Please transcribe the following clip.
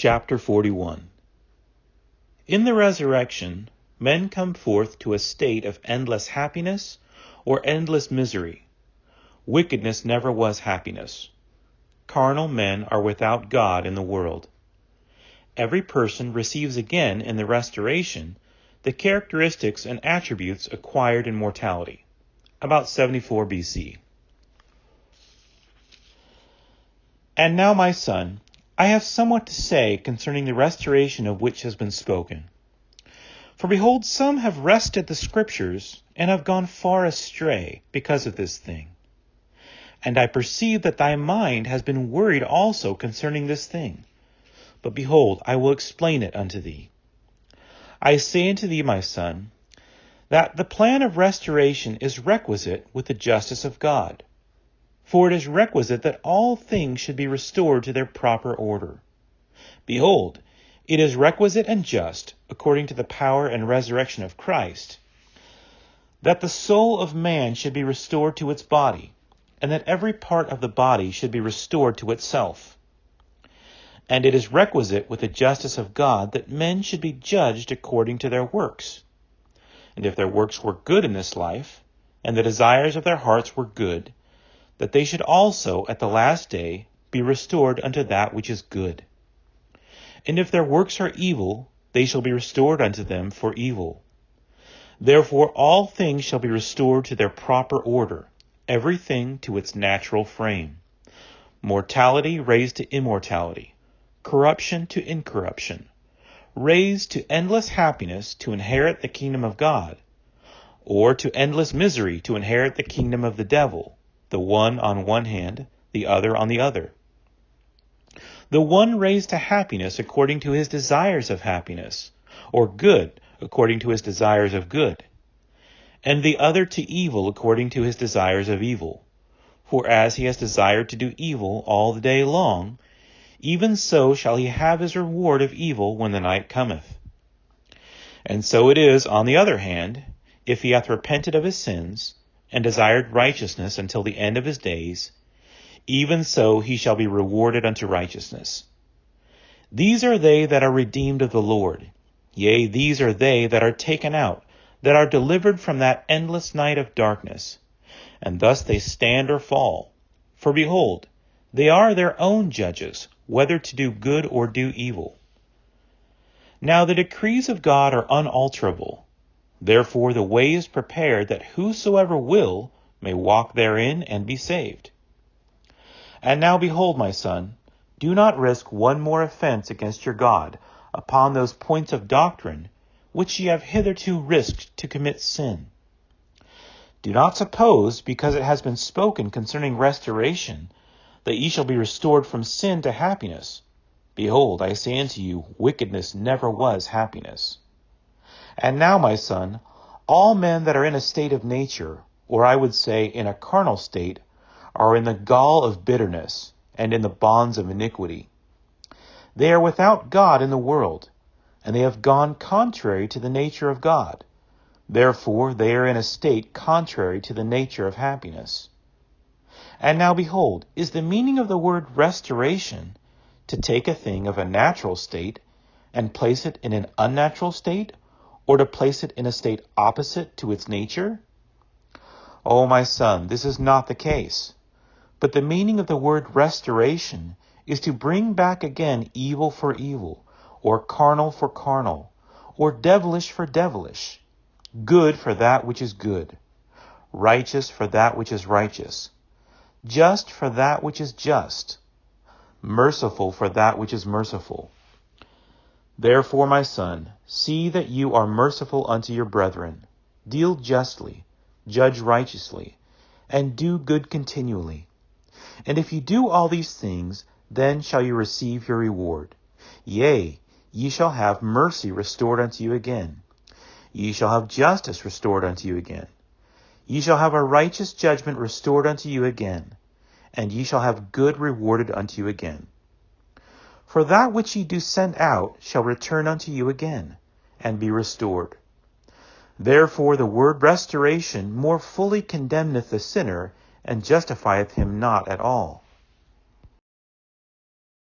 Chapter 41. In the resurrection, men come forth to a state of endless happiness or endless misery. Wickedness never was happiness. Carnal men are without God in the world. Every person receives again in the restoration the characteristics and attributes acquired in mortality. About 74 BC. And now, my son, I have somewhat to say concerning the restoration of which has been spoken. For behold, some have wrested the Scriptures, and have gone far astray because of this thing. And I perceive that thy mind has been worried also concerning this thing. But behold, I will explain it unto thee. I say unto thee, my son, that the plan of restoration is requisite with the justice of God. For it is requisite that all things should be restored to their proper order. Behold, it is requisite and just, according to the power and resurrection of Christ, that the soul of man should be restored to its body, and that every part of the body should be restored to itself. And it is requisite with the justice of God that men should be judged according to their works. And if their works were good in this life, and the desires of their hearts were good, that they should also at the last day be restored unto that which is good. And if their works are evil, they shall be restored unto them for evil. Therefore all things shall be restored to their proper order, everything to its natural frame. Mortality raised to immortality, corruption to incorruption, raised to endless happiness to inherit the kingdom of God, or to endless misery to inherit the kingdom of the devil, the one on one hand, the other on the other. The one raised to happiness according to his desires of happiness, or good according to his desires of good, and the other to evil according to his desires of evil. For as he has desired to do evil all the day long, even so shall he have his reward of evil when the night cometh. And so it is, on the other hand, if he hath repented of his sins, and desired righteousness until the end of his days, even so he shall be rewarded unto righteousness. These are they that are redeemed of the Lord. Yea, these are they that are taken out, that are delivered from that endless night of darkness. And thus they stand or fall. For behold, they are their own judges, whether to do good or do evil. Now the decrees of God are unalterable. Therefore the way is prepared that whosoever will may walk therein and be saved. And now behold, my son, do not risk one more offense against your God upon those points of doctrine which ye have hitherto risked to commit sin. Do not suppose, because it has been spoken concerning restoration, that ye shall be restored from sin to happiness. Behold, I say unto you, wickedness never was happiness. And now, my son, all men that are in a state of nature, or I would say in a carnal state, are in the gall of bitterness, and in the bonds of iniquity. They are without God in the world, and they have gone contrary to the nature of God. Therefore they are in a state contrary to the nature of happiness. And now behold, is the meaning of the word restoration to take a thing of a natural state and place it in an unnatural state, or to place it in a state opposite to its nature? O my son, this is not the case. But the meaning of the word restoration is to bring back again evil for evil, or carnal for carnal, or devilish for devilish, good for that which is good, righteous for that which is righteous, just for that which is just, merciful for that which is merciful. Therefore, my son, see that you are merciful unto your brethren, deal justly, judge righteously, and do good continually. And if you do all these things, then shall you receive your reward. Yea, ye shall have mercy restored unto you again. Ye shall have justice restored unto you again. Ye shall have a righteous judgment restored unto you again, and ye shall have good rewarded unto you again. For that which ye do send out shall return unto you again, and be restored. Therefore the word restoration more fully condemneth the sinner, and justifieth him not at all.